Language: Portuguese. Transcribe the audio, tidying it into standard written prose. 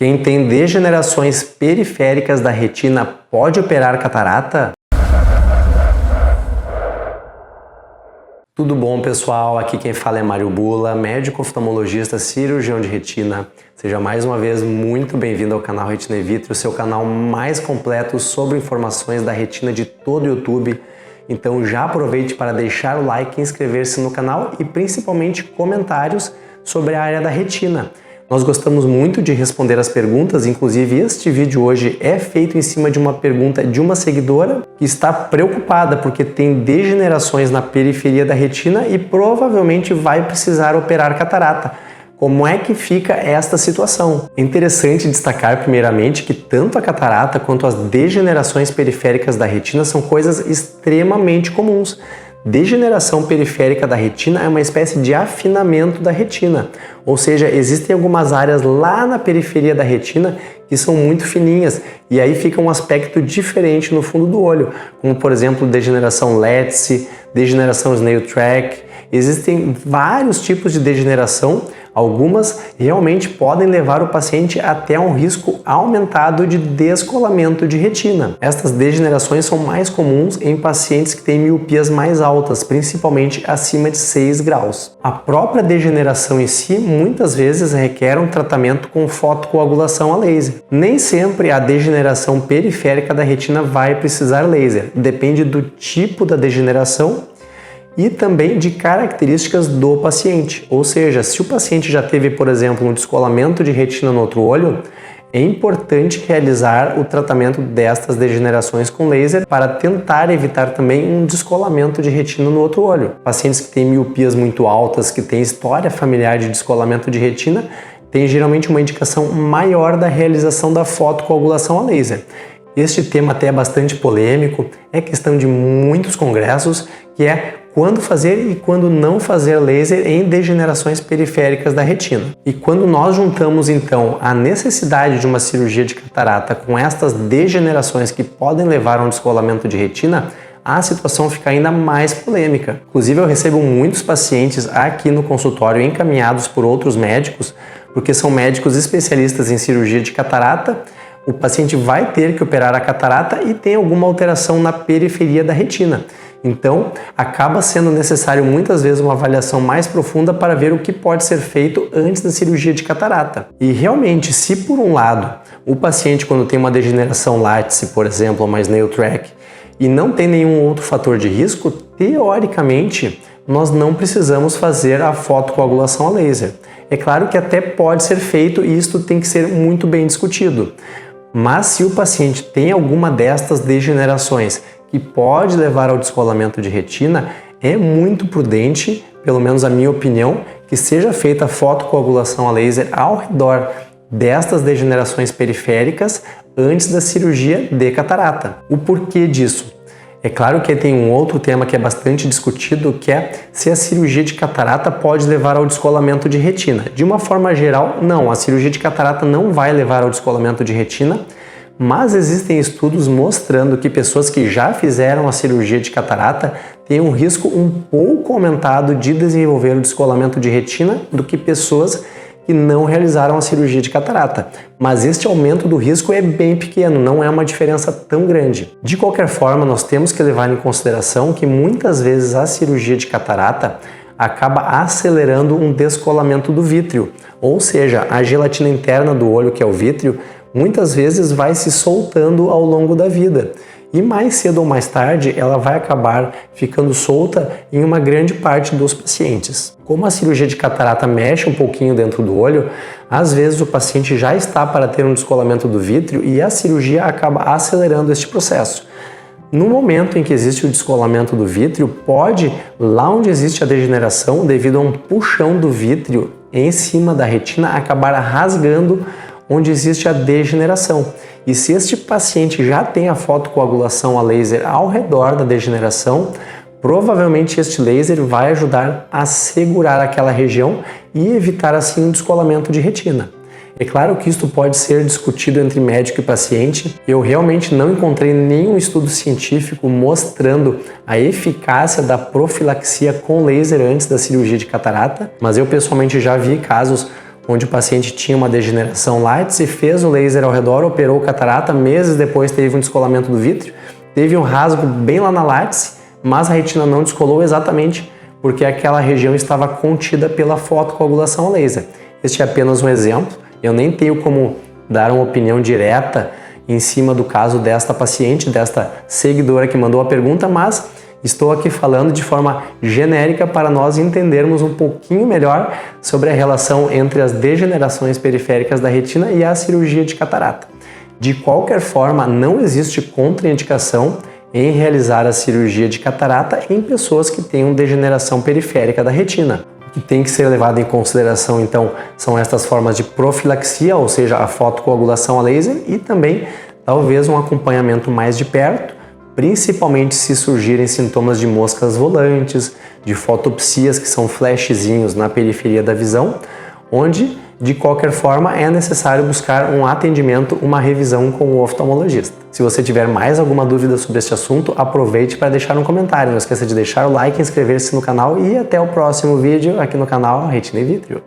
Quem tem degenerações periféricas da retina pode operar catarata? Tudo bom, pessoal? Aqui quem fala é Mário Bula, médico oftalmologista, cirurgião de retina. Seja mais uma vez muito bem-vindo ao canal Retina Vitrio, o seu canal mais completo sobre informações da retina de todo o YouTube. Então já aproveite para deixar o like, inscrever-se no canal e principalmente comentários sobre a área da retina. Nós gostamos muito de responder as perguntas, inclusive este vídeo hoje é feito em cima de uma pergunta de uma seguidora que está preocupada porque tem degenerações na periferia da retina e provavelmente vai precisar operar catarata. Como é que fica esta situação? É interessante destacar primeiramente que tanto a catarata quanto as degenerações periféricas da retina são coisas extremamente comuns. Degeneração periférica da retina é uma espécie de afinamento da retina, ou seja, existem algumas áreas lá na periferia da retina que são muito fininhas e aí fica um aspecto diferente no fundo do olho, como por exemplo degeneração Letz, degeneração Snail Track. Existem vários tipos de degeneração, algumas realmente podem levar o paciente até um risco aumentado de descolamento de retina. Estas degenerações são mais comuns em pacientes que têm miopias mais altas, principalmente acima de 6 graus. A própria degeneração em si muitas vezes requer um tratamento com fotocoagulação a laser. Nem sempre a degeneração periférica da retina vai precisar laser, depende do tipo da degeneração e também de características do paciente. Ou seja, se o paciente já teve, por exemplo, um descolamento de retina no outro olho, é importante realizar o tratamento destas degenerações com laser para tentar evitar também um descolamento de retina no outro olho. Pacientes que têm miopias muito altas, que têm história familiar de descolamento de retina, têm geralmente uma indicação maior da realização da fotocoagulação a laser. Este tema até é bastante polêmico, é questão de muitos congressos, que é quando fazer e quando não fazer laser em degenerações periféricas da retina. E quando nós juntamos então a necessidade de uma cirurgia de catarata com estas degenerações que podem levar a um descolamento de retina, a situação fica ainda mais polêmica. Inclusive eu recebo muitos pacientes aqui no consultório encaminhados por outros médicos, porque são médicos especialistas em cirurgia de catarata. O paciente vai ter que operar a catarata e tem alguma alteração na periferia da retina. Então, acaba sendo necessário muitas vezes uma avaliação mais profunda para ver o que pode ser feito antes da cirurgia de catarata. E realmente, se por um lado, o paciente quando tem uma degeneração Letz, por exemplo, ou uma Snail Track, e não tem nenhum outro fator de risco, teoricamente, nós não precisamos fazer a fotocoagulação a laser. É claro que até pode ser feito e isto tem que ser muito bem discutido. Mas se o paciente tem alguma destas degenerações que pode levar ao descolamento de retina, é muito prudente, pelo menos a minha opinião, que seja feita a fotocoagulação a laser ao redor destas degenerações periféricas antes da cirurgia de catarata. O porquê disso? É claro que tem um outro tema que é bastante discutido, que é se a cirurgia de catarata pode levar ao descolamento de retina. De uma forma geral, não, a cirurgia de catarata não vai levar ao descolamento de retina, mas existem estudos mostrando que pessoas que já fizeram a cirurgia de catarata têm um risco um pouco aumentado de desenvolver o descolamento de retina do que pessoas que não realizaram a cirurgia de catarata. Mas este aumento do risco é bem pequeno, não é uma diferença tão grande. De qualquer forma, nós temos que levar em consideração que muitas vezes a cirurgia de catarata acaba acelerando um descolamento do vítreo, ou seja, a gelatina interna do olho, que é o vítreo, muitas vezes vai se soltando ao longo da vida. E mais cedo ou mais tarde ela vai acabar ficando solta em uma grande parte dos pacientes. Como a cirurgia de catarata mexe um pouquinho dentro do olho, às vezes o paciente já está para ter um descolamento do vítreo e a cirurgia acaba acelerando este processo. No momento em que existe o descolamento do vítreo, pode, lá onde existe a degeneração, devido a um puxão do vítreo em cima da retina, acabar rasgando onde existe a degeneração. E se este paciente já tem a fotocoagulação a laser ao redor da degeneração, provavelmente este laser vai ajudar a segurar aquela região e evitar assim um descolamento de retina. É claro que isto pode ser discutido entre médico e paciente. Eu realmente não encontrei nenhum estudo científico mostrando a eficácia da profilaxia com laser antes da cirurgia de catarata, mas eu pessoalmente já vi casos onde o paciente tinha uma degeneração light, se fez o laser ao redor, operou catarata, meses depois teve um descolamento do vítreo, teve um rasgo bem lá na látice, mas a retina não descolou exatamente porque aquela região estava contida pela fotocoagulação a laser. Este é apenas um exemplo, eu nem tenho como dar uma opinião direta em cima do caso desta paciente, desta seguidora que mandou a pergunta, mas estou aqui falando de forma genérica para nós entendermos um pouquinho melhor sobre a relação entre as degenerações periféricas da retina e a cirurgia de catarata. De qualquer forma, não existe contraindicação em realizar a cirurgia de catarata em pessoas que tenham degeneração periférica da retina. O que tem que ser levado em consideração, então, são estas formas de profilaxia, ou seja, a fotocoagulação a laser e também, talvez, um acompanhamento mais de perto, principalmente se surgirem sintomas de moscas volantes, de fotopsias, que são flashzinhos na periferia da visão, onde, de qualquer forma, é necessário buscar um atendimento, uma revisão com o oftalmologista. Se você tiver mais alguma dúvida sobre este assunto, aproveite para deixar um comentário. Não esqueça de deixar o like, inscrever-se no canal e até o próximo vídeo aqui no canal Retina in Vitro.